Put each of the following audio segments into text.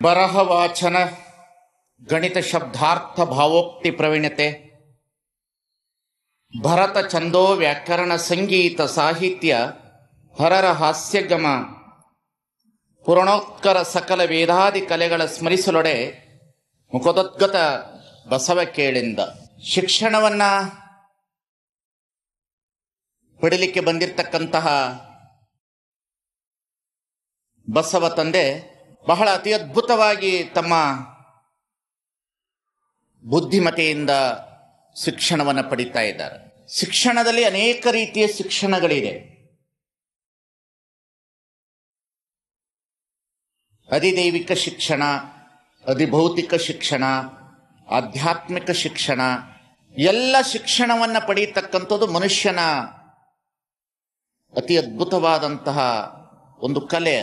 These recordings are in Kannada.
ಬರಹ ವಾಚನ ಗಣಿತ ಶಬ್ದಾರ್ಥ ಭಾವೋಕ್ತಿ ಪ್ರವೀಣತೆ ಭರತ ಛಂದೋ ವ್ಯಾಕರಣ ಸಂಗೀತ ಸಾಹಿತ್ಯ ಹರರ ಹಾಸ್ಯಗಮ ಪುರಾಣೋತ್ಕರ ಸಕಲ ವೇದಾದಿ ಕಲೆಗಳ ಸ್ಮರಿಸಲೊಡೆ ಮುಖೋದ್ಗತ ಬಸವ ಕೇಳಿಂದ ಶಿಕ್ಷಣವನ್ನ ಪಡೀಲಿಕ್ಕೆ ಬಂದಿರತಕ್ಕಂತಹ ಬಸವ ತಂದೆ ಬಹಳ ಅತಿ ಅದ್ಭುತವಾಗಿ ತಮ್ಮ ಬುದ್ಧಿಮತೆಯಿಂದ ಶಿಕ್ಷಣವನ್ನು ಪಡಿತಾ ಇದ್ದಾರೆ. ಶಿಕ್ಷಣದಲ್ಲಿ ಅನೇಕ ರೀತಿಯ ಶಿಕ್ಷಣಗಳಿದೆ. ಅಧಿದೈವಿಕ ಶಿಕ್ಷಣ, ಅಧಿಭೌತಿಕ ಶಿಕ್ಷಣ, ಆಧ್ಯಾತ್ಮಿಕ ಶಿಕ್ಷಣ, ಎಲ್ಲ ಶಿಕ್ಷಣವನ್ನು ಪಡೆಯತಕ್ಕಂಥದ್ದು ಮನುಷ್ಯನ ಅತಿ ಅದ್ಭುತವಾದಂತಹ ಒಂದು ಕಲೆ.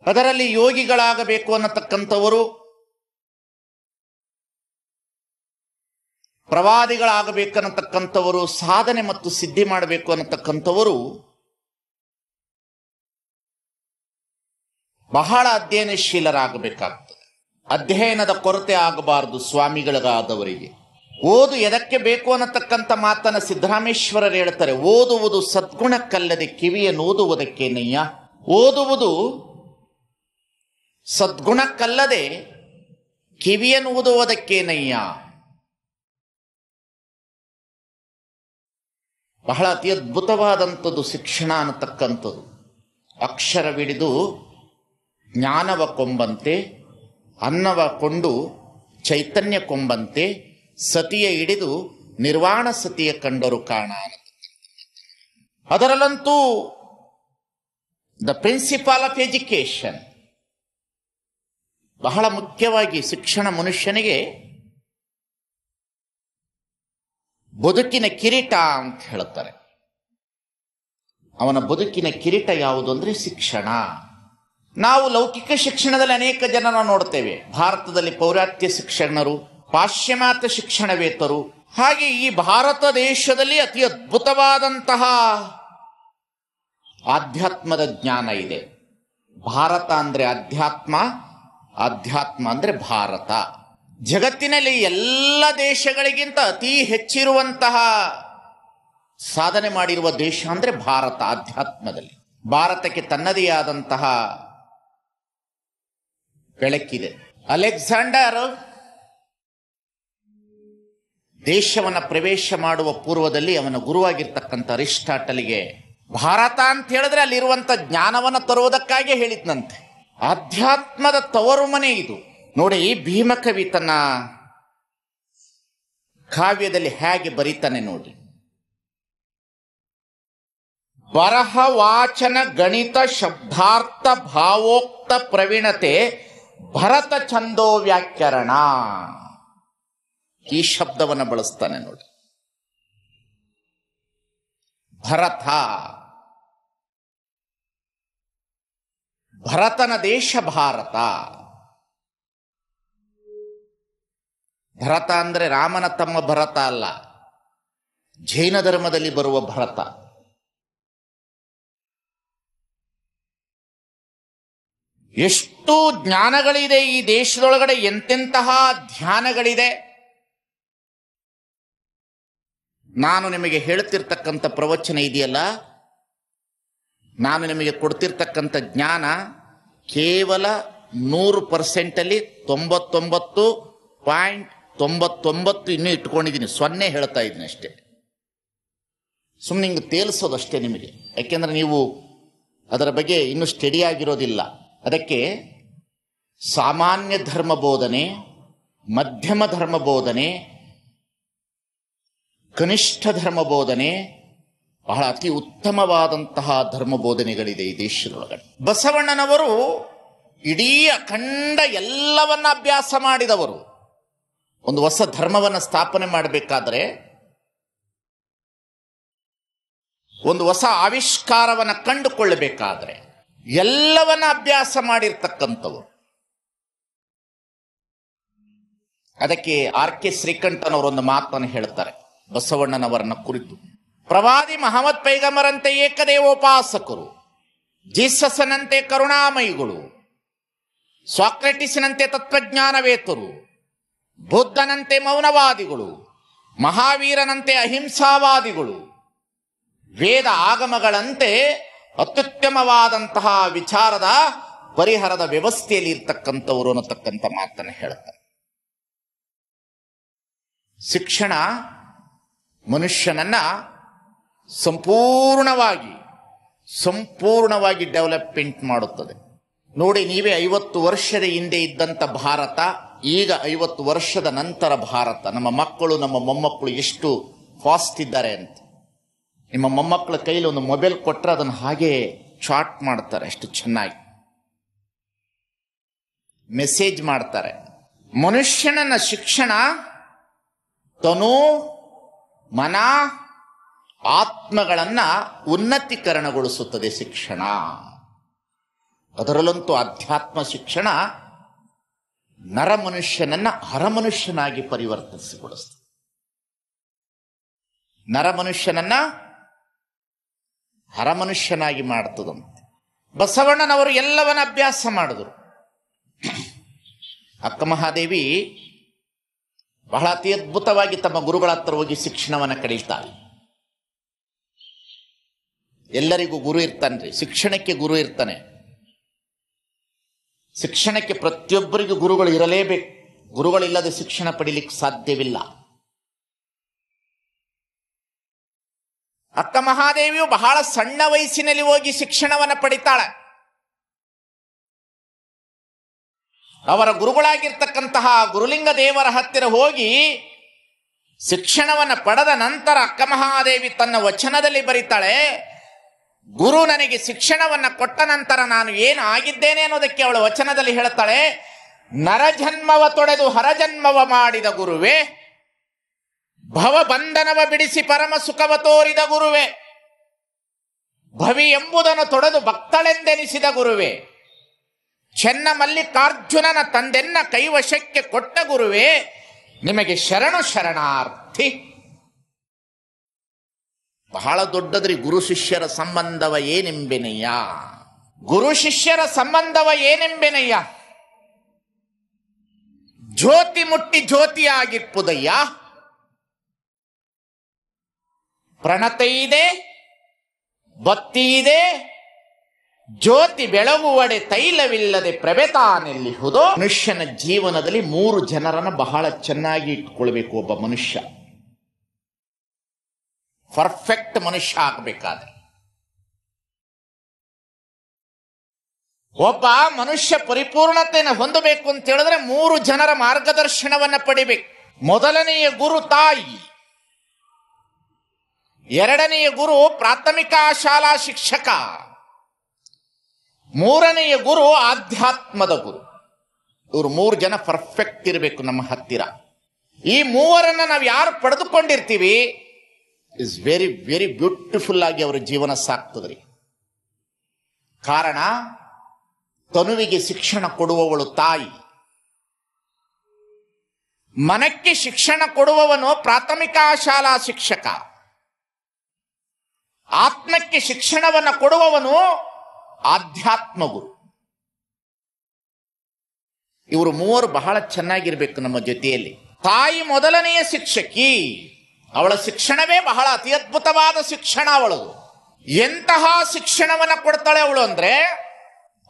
ಅದರಲ್ಲಿ ಯೋಗಿಗಳಾಗಬೇಕು ಅನ್ನತಕ್ಕಂಥವರು, ಪ್ರವಾದಿಗಳಾಗಬೇಕನ್ನತಕ್ಕಂಥವರು, ಸಾಧನೆ ಮತ್ತು ಸಿದ್ಧಿ ಮಾಡಬೇಕು ಅನ್ನತಕ್ಕಂಥವರು ಬಹಳ ಅಧ್ಯಯನಶೀಲರಾಗಬೇಕಾಗ್ತದೆ. ಅಧ್ಯಯನದ ಕೊರತೆ ಆಗಬಾರದು ಸ್ವಾಮಿಗಳಿಗಾದವರಿಗೆ. ಓದು ಎದಕ್ಕೆ ಬೇಕು ಅನ್ನತಕ್ಕಂಥ ಮಾತನ್ನು ಸಿದ್ದರಾಮೇಶ್ವರರು ಹೇಳ್ತಾರೆ. ಓದುವುದು ಸದ್ಗುಣಕ್ಕಲ್ಲದೆ ಕಿವಿಯನ್ನೋದುವುದಕ್ಕೇನಯ್ಯ. ಓದುವುದು ಸದ್ಗುಣಕ್ಕಲ್ಲದೆ ಕಿವಿಯನ್ನು ಓದುವುದಕ್ಕೇನಯ್ಯ. ಬಹಳ ಅತಿ ಅದ್ಭುತವಾದಂಥದ್ದು ಶಿಕ್ಷಣ ಅನ್ನತಕ್ಕಂಥದ್ದು. ಅಕ್ಷರವಿಡಿದು ಜ್ಞಾನವ ಕೊಂಬಂತೆ, ಅನ್ನವ ಕೊಂಡು ಚೈತನ್ಯ ಕೊಂಬಂತೆ, ಸತಿಯ ಹಿಡಿದು ನಿರ್ವಾಣ ಸತಿಯ ಕಂಡರು ಕಾಣ. ಅದರಲ್ಲಂತೂ ದ ಪ್ರಿನ್ಸಿಪಾಲ್ ಆಫ್ ಎಜುಕೇಶನ್, ಬಹಳ ಮುಖ್ಯವಾಗಿ ಶಿಕ್ಷಣ ಮನುಷ್ಯನಿಗೆ ಬದುಕಿನ ಕಿರೀಟ ಅಂತ ಹೇಳ್ತಾರೆ. ಅವನ ಬದುಕಿನ ಕಿರೀಟ ಯಾವುದು ಅಂದರೆ ಶಿಕ್ಷಣ. ನಾವು ಲೌಕಿಕ ಶಿಕ್ಷಣದಲ್ಲಿ ಅನೇಕ ಜನರನ್ನು ನೋಡ್ತೇವೆ. ಭಾರತದಲ್ಲಿ ಪೌರಾತ್ಯ ಶಿಕ್ಷಣರು, ಪಾಶ್ಚಿಮಾತ್ಯ ಶಿಕ್ಷಣವೇತ್ತರು. ಹಾಗೆ ಈ ಭಾರತ ದೇಶದಲ್ಲಿ ಅತಿ ಅದ್ಭುತವಾದಂತಹ ಆಧ್ಯಾತ್ಮದ ಜ್ಞಾನ ಇದೆ. ಭಾರತ ಅಂದರೆ ಅಧ್ಯಾತ್ಮ, ಅಧ್ಯಾತ್ಮ ಅಂದರೆ ಭಾರತ. ಜಗತ್ತಿನಲ್ಲಿ ಎಲ್ಲ ದೇಶಗಳಿಗಿಂತ ಅತಿ ಹೆಚ್ಚಿರುವಂತಹ ಸಾಧನೆ ಮಾಡಿರುವ ದೇಶ ಅಂದರೆ ಭಾರತ. ಆಧ್ಯಾತ್ಮದಲ್ಲಿ ಭಾರತಕ್ಕೆ ತನ್ನದೇ ಆದಂತಹ ಬೆಳಕಿದೆ. ಅಲೆಕ್ಸಾಂಡರ್ ದೇಶವನ್ನು ಪ್ರವೇಶ ಮಾಡುವ ಪೂರ್ವದಲ್ಲಿ ಅವನ ಗುರುವಾಗಿರ್ತಕ್ಕಂಥ ಅರಿಸ್ಟಾಟಲ್ಗೆ ಭಾರತ ಅಂತ ಹೇಳಿದ್ರೆ ಅಲ್ಲಿರುವಂಥ ಜ್ಞಾನವನ್ನು ತರುವುದಕ್ಕಾಗಿ ಹೇಳಿದ್ನಂತೆ. ಆಧ್ಯಾತ್ಮದ ತವರು ಮನೆ ಇದು. ನೋಡಿ, ಭೀಮಕವಿ ತನ್ನ ಕಾವ್ಯದಲ್ಲಿ ಹೇಗೆ ಬರೀತಾನೆ ನೋಡಿ. ಬರಹ ವಾಚನ ಗಣಿತ ಶಬ್ದಾರ್ಥ ಭಾವೋಕ್ತ ಪ್ರವೀಣತೆ ಭರತ ಛಂದೋ ವ್ಯಾಕರಣ. ಈ ಶಬ್ದವನ್ನು ಬಳಸ್ತಾನೆ ನೋಡಿ. ಭರತ, ಭರತನ ದೇಶ ಭಾರತ. ಭರತ ಅಂದರೆ ರಾಮನ ತಮ್ಮ ಭರತ ಅಲ್ಲ, ಜೈನ ಧರ್ಮದಲ್ಲಿ ಬರುವ ಭರತ. ಎಷ್ಟು ಜ್ಞಾನಗಳಿದೆ ಈ ದೇಶದೊಳಗಡೆ, ಎಂತೆಂತಹ ಧ್ಯಾನಗಳಿದೆ. ನಾನು ನಿಮಗೆ ಹೇಳುತ್ತಿರ್ತಕ್ಕಂಥ ಪ್ರವಚನ ಇದೆಯಲ್ಲ, ನಾನು ನಿಮಗೆ ಕೊಡ್ತಿರ್ತಕ್ಕಂಥ ಜ್ಞಾನ ಕೇವಲ 100%ಅಲ್ಲಿ 99.99 ಇನ್ನೂ ಇಟ್ಕೊಂಡಿದ್ದೀನಿ. 0 ಹೇಳ್ತಾ ಇದ್ದೀನಿ ಅಷ್ಟೇ. ಸುಮ್ಮನೆ ಹಿಂಗೆ ತೇಲಿಸೋದಷ್ಟೇ ನಿಮಗೆ. ಯಾಕೆಂದರೆ ನೀವು ಅದರ ಬಗ್ಗೆ ಇನ್ನೂ ಸ್ಟಡಿ ಆಗಿರೋದಿಲ್ಲ. ಅದಕ್ಕೆ ಸಾಮಾನ್ಯ ಧರ್ಮ ಬೋಧನೆ, ಮಧ್ಯಮ ಧರ್ಮ ಬೋಧನೆ, ಕನಿಷ್ಠ ಧರ್ಮ ಬೋಧನೆ, ಬಹಳ ಅತಿ ಉತ್ತಮವಾದಂತಹ ಧರ್ಮ ಬೋಧನೆಗಳಿದೆ ಈ ದೇಶದೊಳಗಡೆ. ಬಸವಣ್ಣನವರು ಇಡೀ ಅಖಂಡ ಎಲ್ಲವನ್ನ ಅಭ್ಯಾಸ ಮಾಡಿದವರು. ಒಂದು ಹೊಸ ಧರ್ಮವನ್ನು ಸ್ಥಾಪನೆ ಮಾಡಬೇಕಾದ್ರೆ, ಒಂದು ಹೊಸ ಆವಿಷ್ಕಾರವನ್ನು ಕಂಡುಕೊಳ್ಳಬೇಕಾದ್ರೆ ಎಲ್ಲವನ್ನ ಅಭ್ಯಾಸ ಮಾಡಿರ್ತಕ್ಕಂಥವರು. ಅದಕ್ಕೆ R.K. ಶ್ರೀಕಂಠನವರೊಂದು ಮಾತನ್ನು ಹೇಳ್ತಾರೆ ಬಸವಣ್ಣನವರನ್ನ ಕುರಿತು. ಪ್ರವಾದಿ ಮಹಮ್ಮದ್ ಪೈಗಂಬರಂತೆ ಏಕದೇವೋಪಾಸಕರು, ಜೀಸಸ್ನಂತೆ ಕರುಣಾಮಯಿಗಳು, ಸಾಕ್ರೆಟಿಸ್ನಂತೆ ತತ್ವಜ್ಞಾನವೇತ್ತರು, ಬುದ್ಧನಂತೆ ಮೌನವಾದಿಗಳು, ಮಹಾವೀರನಂತೆ ಅಹಿಂಸಾವಾದಿಗಳು, ವೇದ ಆಗಮಗಳಂತೆ ಅತ್ಯುತ್ತಮವಾದಂತಹ ವಿಚಾರದ ಪರಿಹಾರದ ವ್ಯವಸ್ಥೆಯಲ್ಲಿ ಇರ್ತಕ್ಕಂಥವರು ಅನ್ನತಕ್ಕಂಥ ಮಾತನ್ನು ಹೇಳ್ತಾರೆ. ಶಿಕ್ಷಣ ಮನುಷ್ಯನನ್ನ ಸಂಪೂರ್ಣವಾಗಿ ಡೆವಲಪ್ಮೆಂಟ್ ಮಾಡುತ್ತದೆ. ನೋಡಿ, ನೀವೇ 50 ವರ್ಷದ ಹಿಂದೆ ಇದ್ದಂಥ ಭಾರತ, ಈಗ 50 ವರ್ಷದ ನಂತರ ಭಾರತ, ನಮ್ಮ ಮಕ್ಕಳು ನಮ್ಮ ಮೊಮ್ಮಕ್ಕಳು ಎಷ್ಟು ಫಾಸ್ಟ್ ಇದ್ದಾರೆ ಅಂತ. ನಿಮ್ಮ ಮೊಮ್ಮಕ್ಕಳ ಕೈಲಿ ಒಂದು ಮೊಬೈಲ್ ಕೊಟ್ಟರೆ ಅದನ್ನು ಹಾಗೆ ಚಾಟ್ ಮಾಡ್ತಾರೆ, ಅಷ್ಟು ಚೆನ್ನಾಗಿ ಮೆಸೇಜ್ ಮಾಡ್ತಾರೆ. ಮನುಷ್ಯನನ್ನ ಶಿಕ್ಷಣ ತನು ಮನ ಆತ್ಮಗಳನ್ನ ಉನ್ನತೀಕರಣಗೊಳಿಸುತ್ತದೆ ಶಿಕ್ಷಣ. ಅದರಲ್ಲಂತೂ ಅಧ್ಯಾತ್ಮ ಶಿಕ್ಷಣ ನರಮನುಷ್ಯನನ್ನ ಹರಮನುಷ್ಯನಾಗಿ ಪರಿವರ್ತಿಸಿಗೊಳಿಸ್ತದೆ. ನರಮನುಷ್ಯನನ್ನ ಹರಮನುಷ್ಯನಾಗಿ ಮಾಡ್ತದಂತೆ. ಬಸವಣ್ಣನವರು ಎಲ್ಲವನ್ನ ಅಭ್ಯಾಸ ಮಾಡಿದ್ರು. ಅಕ್ಕ ಮಹಾದೇವಿ ಬಹಳ ಅತಿ ಅದ್ಭುತವಾಗಿ ತಮ್ಮ ಗುರುಗಳ ಹತ್ರ ಹೋಗಿ ಶಿಕ್ಷಣವನ್ನು ಕಳೀತಾಳೆ. ಎಲ್ಲರಿಗೂ ಗುರು ಇರ್ತಾನ್ರಿ, ಶಿಕ್ಷಣಕ್ಕೆ ಗುರು ಇರ್ತಾನೆ. ಶಿಕ್ಷಣಕ್ಕೆ ಪ್ರತಿಯೊಬ್ಬರಿಗೂ ಗುರುಗಳು ಇರಲೇಬೇಕು. ಗುರುಗಳಿಲ್ಲದೆ ಶಿಕ್ಷಣ ಪಡೀಲಿಕ್ಕೆ ಸಾಧ್ಯವಿಲ್ಲ. ಅಕ್ಕ ಮಹಾದೇವಿಯು ಬಹಳ ಸಣ್ಣ ವಯಸ್ಸಿನಲ್ಲಿ ಹೋಗಿ ಶಿಕ್ಷಣವನ್ನು ಪಡಿತಾಳೆ. ಅವರ ಗುರುಗಳಾಗಿರ್ತಕ್ಕಂತಹ ಗುರುಲಿಂಗ ದೇವರ ಹತ್ತಿರ ಹೋಗಿ ಶಿಕ್ಷಣವನ್ನು ಪಡೆದ ನಂತರ ಅಕ್ಕ ಮಹಾದೇವಿ ತನ್ನ ವಚನದಲ್ಲಿ ಬರೀತಾಳೆ, ಗುರು ನನಗೆ ಶಿಕ್ಷಣವನ್ನು ಕೊಟ್ಟ ನಂತರ ನಾನು ಏನು ಆಗಿದ್ದೇನೆ ಅನ್ನೋದಕ್ಕೆ ಅವಳ ವಚನದಲ್ಲಿ ಹೇಳ್ತಾಳೆ, ನರಜನ್ಮವ ತೊಡೆದು ಹರಜನ್ಮವ ಮಾಡಿದ ಗುರುವೇ, ಭವಬಂಧನವ ಬಿಡಿಸಿ ಪರಮ ಸುಖವ ತೋರಿದ ಗುರುವೇ, ಭವಿ ಎಂಬುದನ್ನು ತೊಡೆದು ಭಕ್ತಳೆಂದೆನಿಸಿದ ಗುರುವೇ, ಚೆನ್ನ ಮಲ್ಲಿಕಾರ್ಜುನನ ತಂದೆನ್ನ ಕೈವಶಕ್ಕೆ ಕೊಟ್ಟ ಗುರುವೇ, ನಿಮಗೆ ಶರಣು ಶರಣಾರ್ಥಿ. ಬಹಳ ದೊಡ್ಡದ್ರಿ ಗುರು ಶಿಷ್ಯರ ಸಂಬಂಧವ ಏನೆಂಬೆನಯ್ಯ. ಗುರು ಶಿಷ್ಯರ ಸಂಬಂಧವ ಏನೆಂಬೆನಯ್ಯ. ಜ್ಯೋತಿ ಮುಟ್ಟಿ ಜ್ಯೋತಿಯಾಗಿರ್ಪುದಯ್ಯ. ಪ್ರಣತೆ ಇದೆ, ಬತ್ತಿ ಇದೆ, ಜ್ಯೋತಿ ಬೆಳಗುವಡೆ ತೈಲವಿಲ್ಲದೆ ಪ್ರಭೆತಾನೆಲ್ಲಿಹುದು. ಮನುಷ್ಯನ ಜೀವನದಲ್ಲಿ 3 ಜನರನ್ನ ಬಹಳ ಚೆನ್ನಾಗಿ ಇಟ್ಕೊಳ್ಬೇಕು. ಒಬ್ಬ ಮನುಷ್ಯ ಪರ್ಫೆಕ್ಟ್ ಮನುಷ್ಯ ಆಗಬೇಕಾದ್ರೆ, ಒಬ್ಬ ಮನುಷ್ಯ ಪರಿಪೂರ್ಣತೆಯನ್ನು ಹೊಂದಬೇಕು ಅಂತ ಹೇಳಿದ್ರೆ 3 ಜನರ ಮಾರ್ಗದರ್ಶನವನ್ನ ಪಡಿಬೇಕು. ಮೊದಲನೆಯ ಗುರು ತಾಯಿ, ಎರಡನೆಯ ಗುರು ಪ್ರಾಥಮಿಕ ಶಾಲಾ ಶಿಕ್ಷಕ, ಮೂರನೆಯ ಗುರು ಆಧ್ಯಾತ್ಮದ ಗುರು. ಇವರು 3 ಜನ ಪರ್ಫೆಕ್ಟ್ ಇರಬೇಕು ನಮ್ಮ ಹತ್ತಿರ. ಈ 3ರನ್ನ ನಾವು ಯಾರು ಪಡೆದುಕೊಂಡಿರ್ತೀವಿ, ಇಸ್ ವೆರಿ ವೆರಿ ಬ್ಯೂಟಿಫುಲ್ ಆಗಿ ಅವರ ಜೀವನ ಸಾಕ್ತದ್ರಿ. ಕಾರಣ, ತನುವಿಗೆ ಶಿಕ್ಷಣ ಕೊಡುವವಳು ತಾಯಿ, ಮನಕ್ಕೆ ಶಿಕ್ಷಣ ಕೊಡುವವನು ಪ್ರಾಥಮಿಕ ಶಾಲಾ ಶಿಕ್ಷಕ, ಆತ್ಮಕ್ಕೆ ಶಿಕ್ಷಣವನ್ನು ಕೊಡುವವನು ಆಧ್ಯಾತ್ಮ ಗುರು. ಇವರು 3 ಬಹಳ ಚೆನ್ನಾಗಿರ್ಬೇಕು ನಮ್ಮ ಜೊತೆಯಲ್ಲಿ. ತಾಯಿ ಮೊದಲನೆಯ ಶಿಕ್ಷಕಿ, ಅವಳ ಶಿಕ್ಷಣವೇ ಬಹಳ ಅತಿ ಅದ್ಭುತವಾದ ಶಿಕ್ಷಣ ಅವಳದು. ಎಂತಹ ಶಿಕ್ಷಣವನ್ನು ಕೊಡ್ತಾಳೆ ಅವಳು ಅಂದ್ರೆ,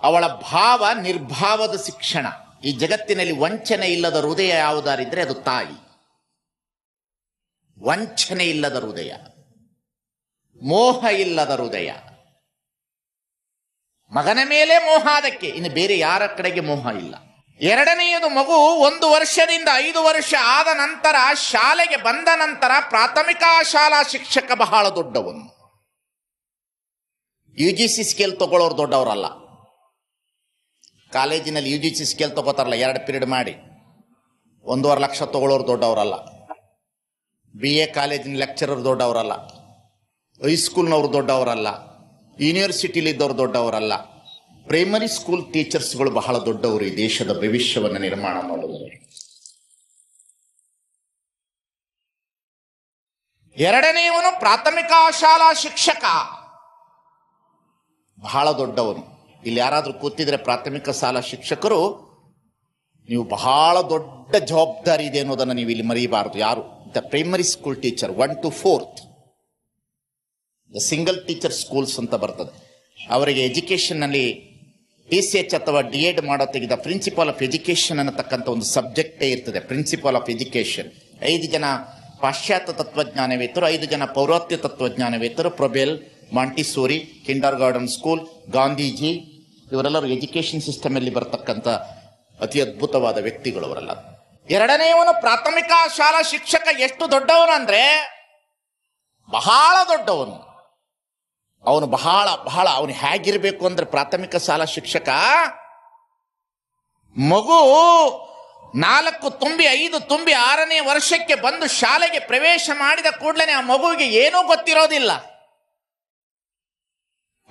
ಅವಳ ಭಾವ ನಿರ್ಭಾವದ ಶಿಕ್ಷಣ. ಈ ಜಗತ್ತಿನಲ್ಲಿ ವಂಚನೆ ಇಲ್ಲದ ಹೃದಯ ಯಾವುದಾರಿದ್ರೆ ಅದು ತಾಯಿ. ವಂಚನೆ ಇಲ್ಲದ ಹೃದಯ, ಮೋಹ ಇಲ್ಲದ ಹೃದಯ. ಮಗನ ಮೇಲೆ ಮೋಹ, ಅದಕ್ಕೆ ಇನ್ನು ಬೇರೆ ಯಾರ ಕಡೆಗೆ ಮೋಹ ಇಲ್ಲ. ಎರಡನೆಯದು, ಮಗು 1 ವರ್ಷದಿಂದ 5 ವರ್ಷ ಆದ ನಂತರ ಶಾಲೆಗೆ ಬಂದ ನಂತರ ಪ್ರಾಥಮಿಕ ಶಾಲಾ ಶಿಕ್ಷಕ ಬಹಳ ದೊಡ್ಡವನು. UGC ಸ್ಕೇಲ್ ತಗೊಳ್ಳೋರು ದೊಡ್ಡವರಲ್ಲ. ಕಾಲೇಜಿನಲ್ಲಿ UGC ಸ್ಕೇಲ್ ತಗೋತಾರಲ್ಲ, 2 ಪೀರಿಯಡ್ ಮಾಡಿ 1.5 ಲಕ್ಷ ತಗೊಳ್ಳೋರು ದೊಡ್ಡವರಲ್ಲ. BA ಕಾಲೇಜಿನ ಲೆಕ್ಚರರ್ ದೊಡ್ಡವರಲ್ಲ, ಹೈಸ್ಕೂಲ್ನವ್ರು ದೊಡ್ಡವರಲ್ಲ, ಯೂನಿವರ್ಸಿಟಿಲಿ ಇದ್ದವ್ರು ದೊಡ್ಡವರಲ್ಲ. ಪ್ರೈಮರಿ ಸ್ಕೂಲ್ ಟೀಚರ್ಸ್ಗಳು ಬಹಳ ದೊಡ್ಡವರು ಈ ದೇಶದ ಭವಿಷ್ಯವನ್ನು ನಿರ್ಮಾಣ ಮಾಡುವರು. ಎರಡನೆಯವನು ಪ್ರಾಥಮಿಕ ಶಾಲಾ ಶಿಕ್ಷಕ. ಬಹಳ ದೊಡ್ಡವನು. ಇಲ್ಲಿ ಯಾರಾದರೂ ಕೂತಿದ್ರೆ ಪ್ರಾಥಮಿಕ ಶಾಲಾ ಶಿಕ್ಷಕರು, ನೀವು ಬಹಳ ದೊಡ್ಡ ಜವಾಬ್ದಾರಿ ಇದೆ ಅನ್ನೋದನ್ನು ನೀವು ಇಲ್ಲಿ ಮರೆಯಬಾರದು. ಯಾರು? The primary school teacher 1 to 4th, the single teacher schools ಅಂತ ಬರ್ತದೆ. ಅವರಿಗೆ ಎಜುಕೇಷನ್ನಲ್ಲಿ TCH ಅಥವಾ DEd ಮಾಡೋ ತೆಗೆದ ಪ್ರಿನ್ಸಿಪಾಲ್ ಆಫ್ ಎಜುಕೇಷನ್ ಅನ್ನತಕ್ಕಂಥ ಒಂದು ಸಬ್ಜೆಕ್ಟೇ ಇರ್ತದೆ. ಪ್ರಿನ್ಸಿಪಾಲ್ ಆಫ್ ಎಜುಕೇಷನ್ 5 ಜನ ಪಾಶ್ಚಾತ್ಯ ತತ್ವಜ್ಞಾನವೇತ್ತರು, 5 ಜನ ಪೌರಾತ್ಯ ತತ್ವಜ್ಞಾನವೇತ್ತರು, ಪ್ರೊಬೆಲ್, ಮಾಂಟಿಸೋರಿ, ಕಿಂಡರ್ ಗಾರ್ಡನ್ ಸ್ಕೂಲ್, ಗಾಂಧೀಜಿ, ಇವರೆಲ್ಲರೂ ಎಜುಕೇಷನ್ ಸಿಸ್ಟಮಲ್ಲಿ ಬರ್ತಕ್ಕಂಥ ಅತಿ ಅದ್ಭುತವಾದ ವ್ಯಕ್ತಿಗಳು ಅವರೆಲ್ಲ. ಎರಡನೆಯವನು ಪ್ರಾಥಮಿಕ ಶಾಲಾ ಶಿಕ್ಷಕ ಎಷ್ಟು ದೊಡ್ಡವನು ಅಂದರೆ ಬಹಳ ದೊಡ್ಡವನು. ಅವನು ಬಹಳ ಅವನು ಹೇಗಿರಬೇಕು ಅಂದ್ರೆ, ಪ್ರಾಥಮಿಕ ಶಾಲಾ ಶಿಕ್ಷಕ ಮಗು 4 ತುಂಬಿ 5 ತುಂಬಿ 6ನೇ ವರ್ಷಕ್ಕೆ ಬಂದು ಶಾಲೆಗೆ ಪ್ರವೇಶ ಮಾಡಿದ ಕೂಡಲೇ ಆ ಮಗುವಿಗೆ ಏನೂ ಗೊತ್ತಿರೋದಿಲ್ಲ.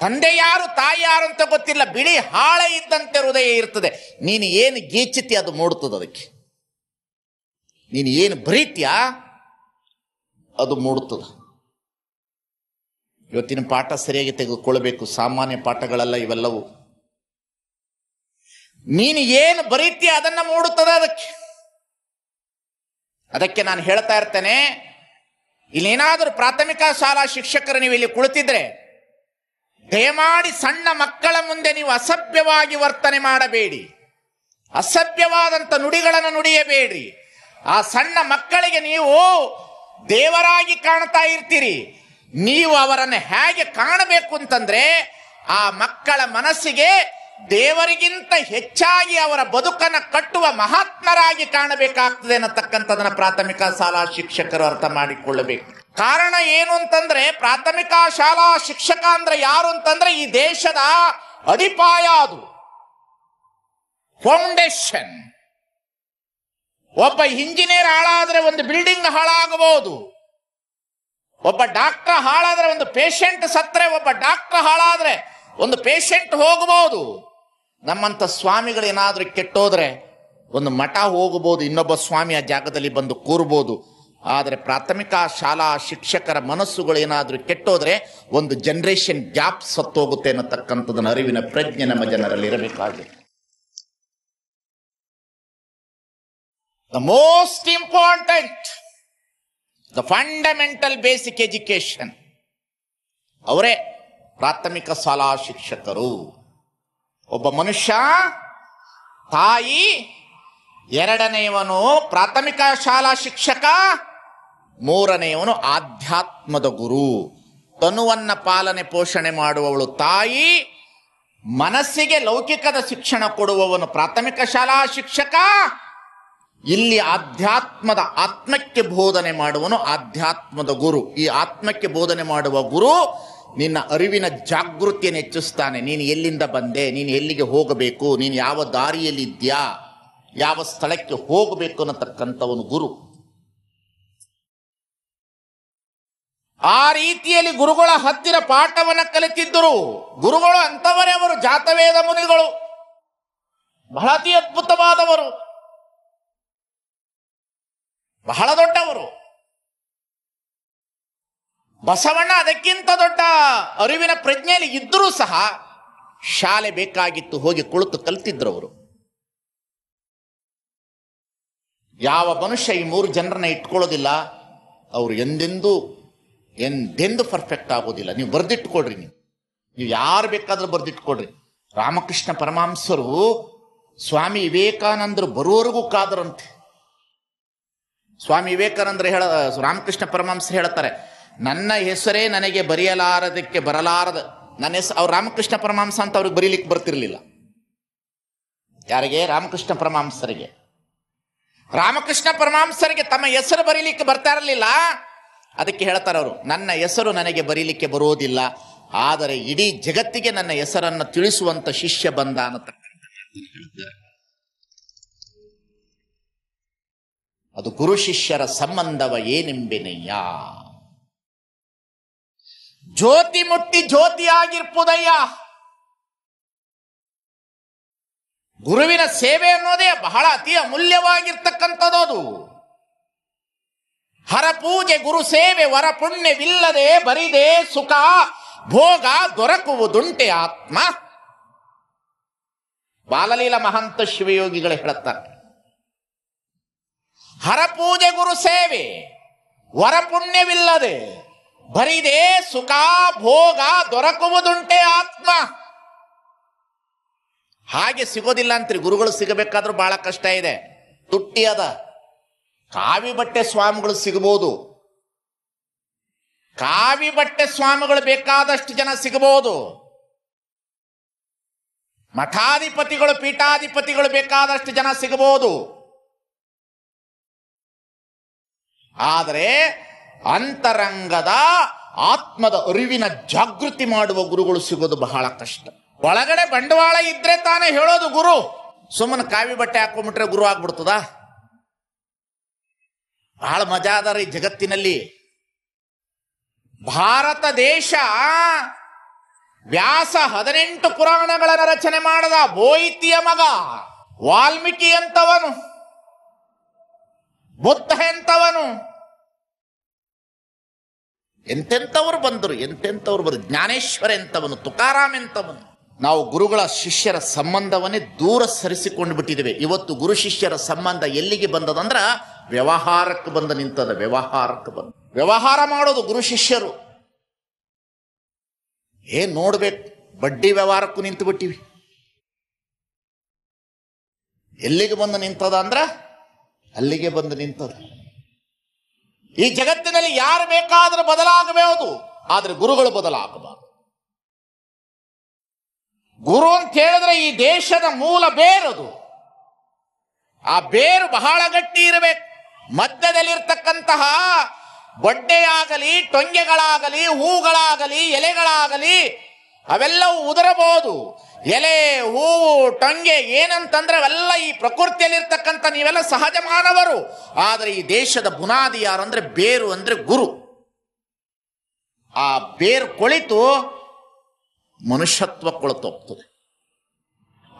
ತಂದೆ ಯಾರು ತಾಯಿ ಯಾರು ಅಂತ ಗೊತ್ತಿಲ್ಲ. ಬಿಳಿ ಹಾಳೆ ಇದ್ದಂತೆ ಹೃದಯ ಇರ್ತದೆ. ನೀನು ಏನು ಗೀಚಿತಿ ಅದು ಮೂಡುತ್ತದೆ. ಅದಕ್ಕೆ ನೀನು ಏನು ಬರೀತ್ಯಾ ಅದು ಮೂಡುತ್ತದೆ. ಇವತ್ತಿನ ಪಾಠ ಸರಿಯಾಗಿ ತೆಗೆದುಕೊಳ್ಬೇಕು. ಸಾಮಾನ್ಯ ಪಾಠಗಳೆಲ್ಲ ಇವೆಲ್ಲವೂ. ನೀನು ಏನು ಬರೀತೀಯ ಅದನ್ನ ಮೂಡುತ್ತದೆ ಅದಕ್ಕೆ ನಾನು ಹೇಳ್ತಾ ಇರ್ತೇನೆ, ಇಲ್ಲೇನಾದರೂ ಪ್ರಾಥಮಿಕ ಶಾಲಾ ಶಿಕ್ಷಕರು ನೀವು ಇಲ್ಲಿ ಕುಳಿತಿದ್ರೆ ದಯಮಾಡಿ ಸಣ್ಣ ಮಕ್ಕಳ ಮುಂದೆ ನೀವು ಅಸಭ್ಯವಾಗಿ ವರ್ತನೆ ಮಾಡಬೇಡಿ, ಅಸಭ್ಯವಾದಂಥ ನುಡಿಗಳನ್ನು ನುಡಿಯಬೇಡಿ. ಆ ಸಣ್ಣ ಮಕ್ಕಳಿಗೆ ನೀವು ದೇವರಾಗಿ ಕಾಣ್ತಾ ಇರ್ತೀರಿ. ನೀವು ಅವರನ್ನು ಹೇಗೆ ಕಾಣಬೇಕು ಅಂತಂದ್ರೆ, ಆ ಮಕ್ಕಳ ಮನಸ್ಸಿಗೆ ದೇವರಿಗಿಂತ ಹೆಚ್ಚಾಗಿ ಅವರ ಬದುಕನ್ನು ಕಟ್ಟುವ ಮಹಾತ್ಮರಾಗಿ ಕಾಣಬೇಕಾಗ್ತದೆ ಅನ್ನತಕ್ಕಂಥದನ್ನ ಪ್ರಾಥಮಿಕ ಶಾಲಾ ಶಿಕ್ಷಕರು ಅರ್ಥ ಮಾಡಿಕೊಳ್ಳಬೇಕು. ಕಾರಣ ಏನು ಅಂತಂದ್ರೆ, ಪ್ರಾಥಮಿಕ ಶಾಲಾ ಶಿಕ್ಷಕ ಅಂದ್ರೆ ಯಾರು ಅಂತಂದ್ರೆ ಈ ದೇಶದ ಅಡಿಪಾಯ, ಅದು ಫೌಂಡೇಶನ್. ಒಬ್ಬ ಇಂಜಿನಿಯರ್ ಹಾಳಾದ್ರೆ ಒಂದು ಬಿಲ್ಡಿಂಗ್ ಹಾಳಾಗಬಹುದು. ಒಬ್ಬ ಡಾಕ್ಟರ್ ಹಾಳಾದ್ರೆ ಒಂದು ಪೇಷಂಟ್ ಸತ್ರೆ, ಒಬ್ಬ ಡಾಕ್ಟರ್ ಹಾಳಾದ್ರೆ ಒಂದು ಪೇಷಂಟ್ ಹೋಗಬಹುದು. ನಮ್ಮಂಥ ಸ್ವಾಮಿಗಳೇನಾದ್ರೂ ಕೆಟ್ಟೋದ್ರೆ ಒಂದು ಮಠ ಹೋಗಬಹುದು, ಇನ್ನೊಬ್ಬ ಸ್ವಾಮಿ ಆ ಜಾಗದಲ್ಲಿ ಬಂದು ಕೂರ್ಬೋದು. ಆದರೆ ಪ್ರಾಥಮಿಕ ಶಾಲಾ ಶಿಕ್ಷಕರ ಮನಸ್ಸುಗಳು ಏನಾದರೂ ಕೆಟ್ಟೋದ್ರೆ ಒಂದು ಜನರೇಷನ್ ಗ್ಯಾಪ್ ಸತ್ತೋಗುತ್ತೆ ಅನ್ನತಕ್ಕಂಥದ್ದನ್ನ ಅರಿವಿನ ಪ್ರಜ್ಞೆ ನಮ್ಮ ಜನರಲ್ಲಿ ಇರಬೇಕಾಗಿದೆ. The most important, the fundamental basic education, ಅವರೇ ಪ್ರಾಥಮಿಕ ಶಾಲಾ ಶಿಕ್ಷಕರು. ಒಬ್ಬ ಮನುಷ್ಯ ತಾಯಿ, ಎರಡನೆಯವನು ಪ್ರಾಥಮಿಕ ಶಾಲಾ ಶಿಕ್ಷಕ, ಮೂರನೆಯವನು ಆಧ್ಯಾತ್ಮದ ಗುರು. ತನುವನ್ನ ಪಾಲನೆ ಪೋಷಣೆ ಮಾಡುವವಳು ತಾಯಿ, ಮನಸ್ಸಿಗೆ ಲೌಕಿಕದ ಶಿಕ್ಷಣ ಕೊಡುವವನು ಪ್ರಾಥಮಿಕ ಶಾಲಾ ಶಿಕ್ಷಕ. ಇಲ್ಲಿ ಆತ್ಮಕ್ಕೆ ಬೋಧನೆ ಮಾಡುವನು ಆಧ್ಯಾತ್ಮದ ಗುರು. ಈ ಆತ್ಮಕ್ಕೆ ಬೋಧನೆ ಮಾಡುವ ಗುರು ನಿನ್ನ ಅರಿವಿನ ಜಾಗೃತಿಯನ್ನು ಹೆಚ್ಚಿಸ್ತಾನೆ. ನೀನು ಎಲ್ಲಿಂದ ಬಂದೆ, ನೀನು ಎಲ್ಲಿಗೆ ಹೋಗಬೇಕು, ನೀನು ಯಾವ ದಾರಿಯಲ್ಲಿದ್ಯಾ, ಯಾವ ಸ್ಥಳಕ್ಕೆ ಹೋಗಬೇಕು ಅನ್ನತಕ್ಕಂಥವನು ಗುರು. ಆ ರೀತಿಯಲ್ಲಿ ಗುರುಗಳ ಹತ್ತಿರ ಪಾಠವನ್ನು ಕಲಿತಿದ್ದರು. ಗುರುಗಳು ಅಂತವರೇ ಅವರು, ಜಾತವೇದ ಮುನಿಗಳು, ಬಹಳ ಅತಿ ಅದ್ಭುತವಾದವರು, ಬಹಳ ದೊಡ್ಡವರು. ಬಸವಣ್ಣ ಅದಕ್ಕಿಂತ ದೊಡ್ಡ ಅರಿವಿನ ಪ್ರಜ್ಞೆಯಲ್ಲಿ ಇದ್ದರೂ ಸಹ ಶಾಲೆ ಬೇಕಾಗಿತ್ತು, ಹೋಗಿ ಕುಳಿತು ಕಲಿತಿದ್ರು ಅವರು. ಯಾವ ಮನುಷ್ಯ ಈ 3 ಜನರನ್ನ ಇಟ್ಕೊಳ್ಳೋದಿಲ್ಲ, ಅವರು ಎಂದೆಂದೂ ಪರ್ಫೆಕ್ಟ್ ಆಗೋದಿಲ್ಲ. ನೀವು ಬರೆದಿಟ್ಕೊಡ್ರಿ, ನೀವು ಯಾರು ಬೇಕಾದ್ರೂ ಬರೆದಿಟ್ಕೊಡ್ರಿ. ರಾಮಕೃಷ್ಣ ಪರಮಹಂಸರು ಸ್ವಾಮಿ ವಿವೇಕಾನಂದರು ಬರುವವರೆಗೂ ಕಾದರಂತೆ. ಸ್ವಾಮಿ ವಿವೇಕಾನಂದರು ರಾಮಕೃಷ್ಣ ಪರಮಹಂಸರು ಹೇಳ್ತಾರೆ, ನನ್ನ ಹೆಸರೇ ನನಗೆ ಬರೆಯಲಾರದಕ್ಕೆ ಬರಲಾರದ ನನ್ನ ಹೆಸರು. ಅವ್ರು ರಾಮಕೃಷ್ಣ ಪರಮಹಂಸ ಅಂತ ಅವ್ರಿಗೆ ಬರೀಲಿಕ್ಕೆ ಬರ್ತಿರ್ಲಿಲ್ಲ. ಯಾರಿಗೆ? ರಾಮಕೃಷ್ಣ ಪರಮಹಂಸರಿಗೆ. ರಾಮಕೃಷ್ಣ ಪರಮಹಂಸರಿಗೆ ತಮ್ಮ ಹೆಸರು ಬರೀಲಿಕ್ಕೆ ಬರ್ತಾ ಇರಲಿಲ್ಲ. ಅದಕ್ಕೆ ಹೇಳ್ತಾರೆ ಅವರು, ನನ್ನ ಹೆಸರು ನನಗೆ ಬರೀಲಿಕ್ಕೆ ಬರುವುದಿಲ್ಲ, ಆದರೆ ಇಡೀ ಜಗತ್ತಿಗೆ ನನ್ನ ಹೆಸರನ್ನು ತಿಳಿಸುವಂತ ಶಿಷ್ಯ ಬಂದ ಅನ್ನತಕ್ಕಂಥ ಅದು ಗುರು ಶಿಷ್ಯರ ಸಂಬಂಧವ ಏನೆಂಬೆನಯ್ಯ. ಜ್ಯೋತಿ ಮುಟ್ಟಿ ಜ್ಯೋತಿಯಾಗಿರ್ಪುದಯ್ಯ. ಗುರುವಿನ ಸೇವೆ ಅನ್ನೋದೇ ಬಹಳ ಅತಿ ಅಮೂಲ್ಯವಾಗಿರ್ತಕ್ಕಂಥದ್ದು. ಅದು ಹರ ಪೂಜೆ ಗುರು ಸೇವೆ ವರ ಪುಣ್ಯವಿಲ್ಲದೆ ಬರಿದೆ ಸುಖ, ಭೋಗ ದೊರಕುವುದುಂಟೆ ಆತ್ಮ. ಬಾಲಲೀಲ ಮಹಂತ ಶಿವಯೋಗಿಗಳು ಹೇಳುತ್ತಾರೆ, ಹರಪೂಜೆ ಗುರು ಸೇವೆ ವರಪುಣ್ಯವಿಲ್ಲದೆ ಬರಿದೇ ಸುಖ ಭೋಗ ದೊರಕುವುದುಂಟೆ ಆತ್ಮ. ಹಾಗೆ ಸಿಗೋದಿಲ್ಲ ಅಂತ್ರಿ. ಗುರುಗಳು ಸಿಗಬೇಕಾದ್ರೂ ಬಹಳ ಕಷ್ಟ ಇದೆ, ತುಟ್ಟಿ ಅದ. ಕಾವಿ ಬಟ್ಟೆ ಸ್ವಾಮಿಗಳು ಸಿಗಬಹುದು, ಕಾವಿ ಬಟ್ಟೆ ಸ್ವಾಮಿಗಳು ಬೇಕಾದಷ್ಟು ಜನ ಸಿಗಬಹುದು, ಮಠಾಧಿಪತಿಗಳು ಪೀಠಾಧಿಪತಿಗಳು ಬೇಕಾದಷ್ಟು ಜನ ಸಿಗಬಹುದು. ಆದರೆ ಅಂತರಂಗದ ಆತ್ಮದ ಅರಿವಿನ ಜಾಗೃತಿ ಮಾಡುವ ಗುರುಗಳು ಸಿಗೋದು ಬಹಳ ಕಷ್ಟ. ಒಳಗಡೆ ಬಂಡವಾಳ ಇದ್ರೆ ತಾನೇ ಹೇಳೋದು ಗುರು. ಸುಮ್ಮನೆ ಕಾವಿ ಬಟ್ಟೆ ಹಾಕೊಂಡ್ಬಿಟ್ರೆ ಗುರು ಆಗ್ಬಿಡ್ತದ? ಬಹಳ ಮಜಾ ಅದ ರೀ ಜಗತ್ತಿನಲ್ಲಿ. ಭಾರತ ದೇಶ ವ್ಯಾಸ 18 ಪುರಾಣಗಳನ್ನು ರಚನೆ ಮಾಡದ ಬೋಯಿತಿಯ ಮಗ ವಾಲ್ಮೀಕಿ ಎಂತವನು, ಬುದ್ಧ ಎಂತವನು, ಎಂತೆಂಥವ್ರು ಬಂದರು, ಜ್ಞಾನೇಶ್ವರ ಎಂತವನು, ತುಕಾರಾಮ್ ಎಂತವನು. ನಾವು ಗುರುಗಳ ಶಿಷ್ಯರ ಸಂಬಂಧವನ್ನೇ ದೂರ ಸರಿಸಿಕೊಂಡು ಬಿಟ್ಟಿದ್ದೇವೆ. ಇವತ್ತು ಗುರು ಶಿಷ್ಯರ ಸಂಬಂಧ ಎಲ್ಲಿಗೆ ಬಂದದಂದ್ರ ವ್ಯವಹಾರಕ್ಕೆ ಬಂದು ನಿಂತದ. ವ್ಯವಹಾರ ಮಾಡೋದು ಗುರು ಶಿಷ್ಯರು. ನೋಡ್ಬೇಕು, ಬಡ್ಡಿ ವ್ಯವಹಾರಕ್ಕೂ ನಿಂತು ಬಿಟ್ಟಿವಿ. ಎಲ್ಲಿಗೆ ಬಂದು ನಿಂತದ ಅಂದ್ರ ಅಲ್ಲಿಗೆ ಬಂದು ನಿಂತದ. ಈ ಜಗತ್ತಿನಲ್ಲಿ ಯಾರು ಬೇಕಾದರೂ ಬದಲಾಗಬಹುದು, ಆದ್ರೆ ಗುರುಗಳು ಬದಲಾಗಬಾರದು. ಗುರು ಅಂತ ಹೇಳಿದ್ರೆ ಈ ದೇಶದ ಮೂಲ ಬೇರದು. ಆ ಬೇರು ಬಹಳ ಗಟ್ಟಿ ಇರಬೇಕು. ಮಧ್ಯದಲ್ಲಿರ್ತಕ್ಕಂತಹ ಬೊಡ್ಡೆಯಾಗಲಿ, ಟೊಂಗೆಗಳಾಗಲಿ, ಹೂಗಳಾಗಲಿ, ಎಲೆಗಳಾಗಲಿ ಅವೆಲ್ಲವೂ ಉದುರಬಹುದು. ಎಲೆ, ಹೂವು, ಟೊಂಗೆ ಏನಂತಂದ್ರೆ ಅವೆಲ್ಲ ಈ ಪ್ರಕೃತಿಯಲ್ಲಿರ್ತಕ್ಕಂಥ ನೀವೆಲ್ಲ ಸಹಜ ಮಾನವರು. ಆದರೆ ಈ ದೇಶದ ಬುನಾದಿ ಯಾರು ಅಂದ್ರೆ ಬೇರು ಅಂದ್ರೆ ಗುರು. ಆ ಬೇರು ಕೊಳಿತು ಮನುಷ್ಯತ್ವ ಕೊಳತೋಗ್ತದೆ.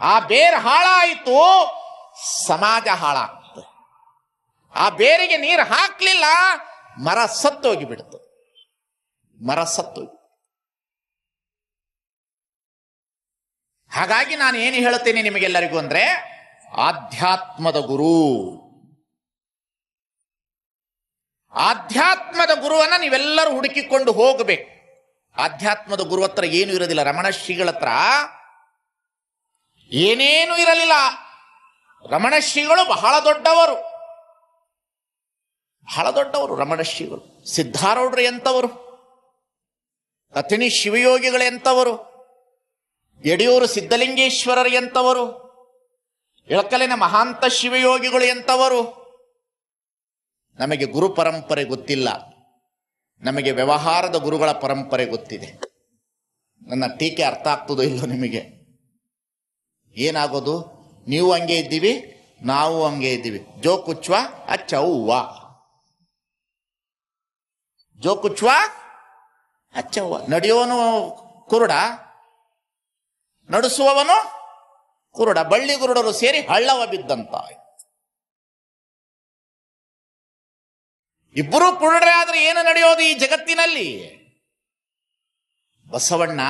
ಆ ಬೇರು ಹಾಳಾಯಿತು, ಸಮಾಜ ಹಾಳಾಗ್ತದೆ. ಆ ಬೇರಿಗೆ ನೀರು ಹಾಕ್ಲಿಲ್ಲ, ಮರ ಸತ್ತೋಗಿ ಬಿಡ್ತದೆ. ಹಾಗಾಗಿ ನಾನು ಏನು ಹೇಳುತ್ತೇನೆ ನಿಮಗೆಲ್ಲರಿಗೂ ಅಂದ್ರೆ, ಆಧ್ಯಾತ್ಮದ ಗುರುವನ್ನ ನೀವೆಲ್ಲರೂ ಹುಡುಕಿಕೊಂಡು ಹೋಗಬೇಕು. ಆಧ್ಯಾತ್ಮದ ಗುರು ಹತ್ರ ಏನು ಇರೋದಿಲ್ಲ. ರಮಣ ಶ್ರೀಗಳ ಹತ್ರ ಏನೇನು ಇರಲಿಲ್ಲ. ರಮಣ ಶ್ರೀಗಳು ಬಹಳ ದೊಡ್ಡವರು. ರಮಣ ಶ್ರೀಗಳು, ಸಿದ್ಧಾರೂಢರು ಎಂತವರು, ಅಥಣಿ ಶಿವಯೋಗಿಗಳು ಎಂತವರು, ಯಡಿಯೂರು ಸಿದ್ಧಲಿಂಗೇಶ್ವರರು ಎಂತವರು, ಇಳಕಲಿನ ಮಹಾಂತ ಶಿವಯೋಗಿಗಳು ಎಂತವರು. ನಮಗೆ ಗುರು ಪರಂಪರೆ ಗೊತ್ತಿಲ್ಲ, ನಮಗೆ ವ್ಯವಹಾರದ ಗುರುಗಳ ಪರಂಪರೆ ಗೊತ್ತಿದೆ. ನನ್ನ ಟೀಕೆ ಅರ್ಥ ಆಗ್ತದೋ ಇಲ್ಲೋ ನಿಮಗೆ? ಏನಾಗೋದು? ನೀವು ಹಂಗೆ ಇದ್ದೀವಿ, ನಾವು ಹಂಗೆ ಇದ್ದೀವಿ. ಜೋ ಕುಚ್ವ ಅಚ್ಚವ್ವ, ಜೋ ಕುಚ್ವ ಅಚ್ಚವ್ವ. ನಡೆಯೋನು ಕುರುಡ, ನಡೆಸುವವನು ಕುರುಡ. ಬಳ್ಳಿ ಗುರುಡರು ಸೇರಿ ಹಳ್ಳವ ಬಿದ್ದಂತ. ಇಬ್ಬರು ಕುರುಡರೇ ಆದ್ರೆ ಏನು ನಡೆಯೋದು ಈ ಜಗತ್ತಿನಲ್ಲಿ? ಬಸವಣ್ಣ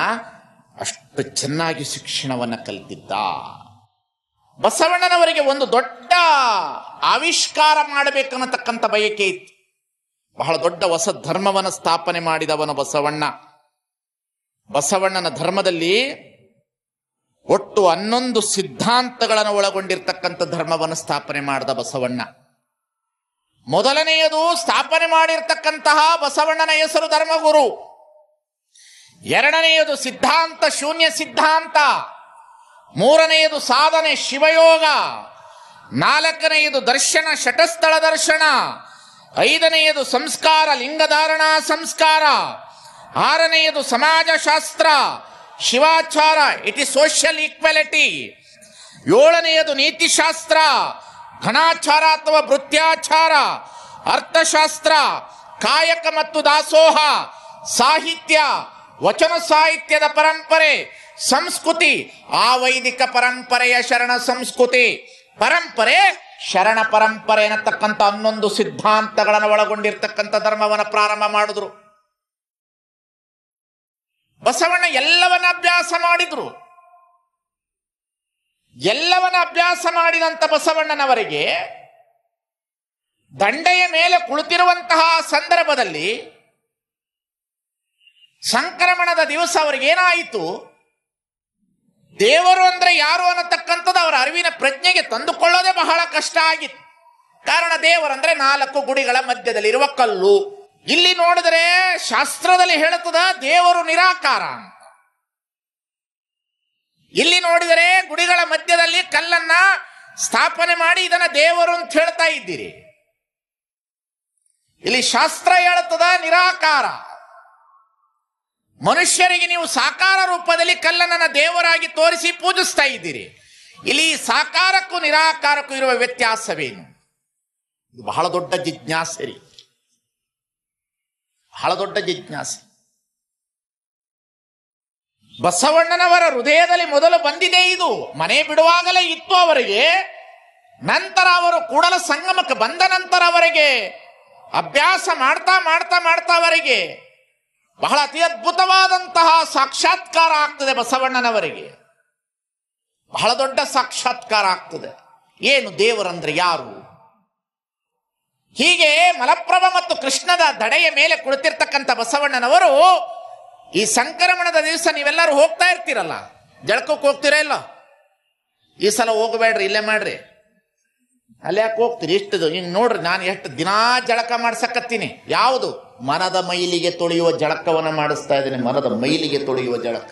ಅಷ್ಟು ಚೆನ್ನಾಗಿ ಶಿಕ್ಷಣವನ್ನ ಕಲಿತಿದ್ದ. ಬಸವಣ್ಣನವರಿಗೆ ಒಂದು ದೊಡ್ಡ ಆವಿಷ್ಕಾರ ಮಾಡಬೇಕನ್ನತಕ್ಕಂಥ ಬಯಕೆ ಇತ್ತು. ಬಹಳ ದೊಡ್ಡ ಹೊಸ ಧರ್ಮವನ್ನು ಸ್ಥಾಪನೆ ಮಾಡಿದವನು ಬಸವಣ್ಣ. ಬಸವಣ್ಣನ ಧರ್ಮದಲ್ಲಿ ಒಟ್ಟು 11 ಸಿದ್ಧಾಂತಗಳನ್ನು ಒಳಗೊಂಡಿರ್ತಕ್ಕಂಥ ಧರ್ಮವನ್ನು ಸ್ಥಾಪನೆ ಮಾಡಿದ ಬಸವಣ್ಣ. ಮೊದಲನೆಯದು ಸ್ಥಾಪನೆ ಮಾಡಿರ್ತಕ್ಕಂತಹ ಬಸವಣ್ಣನ ಹೆಸರು ಧರ್ಮಗುರು. ಎರಡನೆಯದು ಸಿದ್ಧಾಂತ ಶೂನ್ಯ ಸಿದ್ಧಾಂತ. ಮೂರನೆಯದು ಸಾಧನೆ ಶಿವಯೋಗ. ನಾಲ್ಕನೆಯದು ದರ್ಶನ ಶಟಸ್ಥಳ ದರ್ಶನ. ಐದನೆಯದು ಸಂಸ್ಕಾರ ಲಿಂಗಧಾರಣಾ ಸಂಸ್ಕಾರ. ಆರನೆಯದು ಸಮಾಜಶಾಸ್ತ್ರ ಶಿವಾಚಾರ, ಇಟ್ ಇಸ್ ಸೋಷಿಯಲ್ ಈಕ್ವಾಲಿಟಿ. ಏಳನೆಯದು ನೀತಿಶಾಸ್ತ್ರ, ಘನಾಚಾರ ಅಥವಾ ವೃತ್ಯಾಚಾರ, ಅರ್ಥಶಾಸ್ತ್ರ, ಕಾಯಕ ಮತ್ತು ದಾಸೋಹ, ಸಾಹಿತ್ಯ, ವಚನ ಸಾಹಿತ್ಯದ ಪರಂಪರೆ, ಸಂಸ್ಕೃತಿ, ಆವೈದಿಕ ಪರಂಪರೆಯ ಶರಣ ಸಂಸ್ಕೃತಿ ಪರಂಪರೆ, ಶರಣ ಪರಂಪರೆ ಅನ್ನತಕ್ಕಂಥ 11 ಸಿದ್ಧಾಂತಗಳನ್ನು ಒಳಗೊಂಡಿರ್ತಕ್ಕಂಥ ಧರ್ಮವನ್ನು ಪ್ರಾರಂಭ ಮಾಡಿದ್ರು. ಬಸವಣ್ಣ ಎಲ್ಲವನ್ನ ಅಭ್ಯಾಸ ಮಾಡಿದ್ರು. ಎಲ್ಲವನ್ನ ಅಭ್ಯಾಸ ಮಾಡಿದಂಥ ಬಸವಣ್ಣನವರಿಗೆ ದಂಡೆಯ ಮೇಲೆ ಕುಳಿತಿರುವಂತಹ ಸಂದರ್ಭದಲ್ಲಿ ಸಂಕ್ರಮಣದ ದಿವಸ ಅವ್ರಿಗೇನಾಯಿತು, ದೇವರು ಅಂದ್ರೆ ಯಾರು ಅನ್ನತಕ್ಕಂಥದ್ದು ಅವರ ಅರಿವಿನ ಪ್ರಜ್ಞೆಗೆ ತಂದುಕೊಳ್ಳೋದೇ ಬಹಳ ಕಷ್ಟ ಆಗಿತ್ತು. ಕಾರಣ ದೇವರಂದ್ರೆ 4 ಗುಡಿಗಳ ಮಧ್ಯದಲ್ಲಿರುವ ಕಲ್ಲು. ಇಲ್ಲಿ ನೋಡಿದ್ರೆ ಶಾಸ್ತ್ರದಲ್ಲಿ ಹೇಳುತ್ತದ ದೇವರು ನಿರಾಕಾರ ಅಂತ. ಇಲ್ಲಿ ನೋಡಿದರೆ ಗುಡಿಗಳ ಮಧ್ಯದಲ್ಲಿ ಕಲ್ಲನ್ನ ಸ್ಥಾಪನೆ ಮಾಡಿ ಇದನ್ನ ದೇವರು ಅಂತ ಹೇಳ್ತಾ ಇದ್ದೀರಿ. ಇಲ್ಲಿ ಶಾಸ್ತ್ರ ಹೇಳುತ್ತದ ನಿರಾಕಾರ. ಮನುಷ್ಯರಿಗೆ ನೀವು ಸಾಕಾರ ರೂಪದಲ್ಲಿ ಕಲ್ಲನ್ನ ದೇವರಾಗಿ ತೋರಿಸಿ ಪೂಜಿಸ್ತಾ ಇದ್ದೀರಿ. ಇಲ್ಲಿ ಸಾಕಾರಕ್ಕೂ ನಿರಾಕಾರಕ್ಕೂ ಇರುವ ವ್ಯತ್ಯಾಸವೇನು? ಇದು ಬಹಳ ದೊಡ್ಡ ಜಿಜ್ಞಾಸೆ ರೀ, ಬಹಳ ದೊಡ್ಡ ಜಿಜ್ಞಾಸೆ. ಬಸವಣ್ಣನವರ ಹೃದಯದಲ್ಲಿ ಮೊದಲು ಬಂದಿದೆ ಇದು. ಮನೆ ಬಿಡುವಾಗಲೇ ಇತ್ತು ಅವರಿಗೆ. ನಂತರ ಅವರು ಕೂಡಲ ಸಂಗಮಕ್ಕೆ ಬಂದ ನಂತರ ಅವರಿಗೆ ಅಭ್ಯಾಸ ಮಾಡ್ತಾ ಮಾಡ್ತಾ ಮಾಡ್ತಾ ಅವರಿಗೆ ಬಹಳ ಅತಿ ಅದ್ಭುತವಾದಂತಹ ಸಾಕ್ಷಾತ್ಕಾರ ಆಗ್ತದೆ. ಬಸವಣ್ಣನವರಿಗೆ ಬಹಳ ದೊಡ್ಡ ಸಾಕ್ಷಾತ್ಕಾರ ಆಗ್ತದೆ. ಏನು ದೇವರಂದ್ರೆ ಯಾರು? ಹೀಗೆ ಮಲಪ್ರಭಾ ಮತ್ತು ಕೃಷ್ಣದ ದಡೆಯ ಮೇಲೆ ಕುಳಿತಿರ್ತಕ್ಕಂಥ ಬಸವಣ್ಣನವರು ಈ ಸಂಕ್ರಮಣದ ದಿವಸ ನೀವೆಲ್ಲರೂ ಹೋಗ್ತಾ ಇರ್ತೀರಲ್ಲ, ಜಳಕಕ್ಕೆ ಹೋಗ್ತೀರಾ ಇಲ್ಲ? ಈ ಸಲ ಹೋಗಬೇಡ್ರಿ, ಇಲ್ಲೇ ಮಾಡ್ರಿ. ಅಲ್ಲಿ ಯಾಕೆ ಹೋಗ್ತೀರಿ? ಇಷ್ಟದು ಹಿಂಗೆ ನೋಡ್ರಿ, ನಾನು ಎಷ್ಟು ದಿನಾ ಜಳಕ ಮಾಡ್ಸಕತ್ತೀನಿ. ಯಾವುದು? ಮರದ ಮೈಲಿಗೆ ತೊಳೆಯುವ ಜಳಕವನ್ನ ಮಾಡಿಸ್ತಾ ಇದ್ದೀನಿ. ಮರದ ಮೈಲಿಗೆ ತೊಳೆಯುವ ಜಳಕ.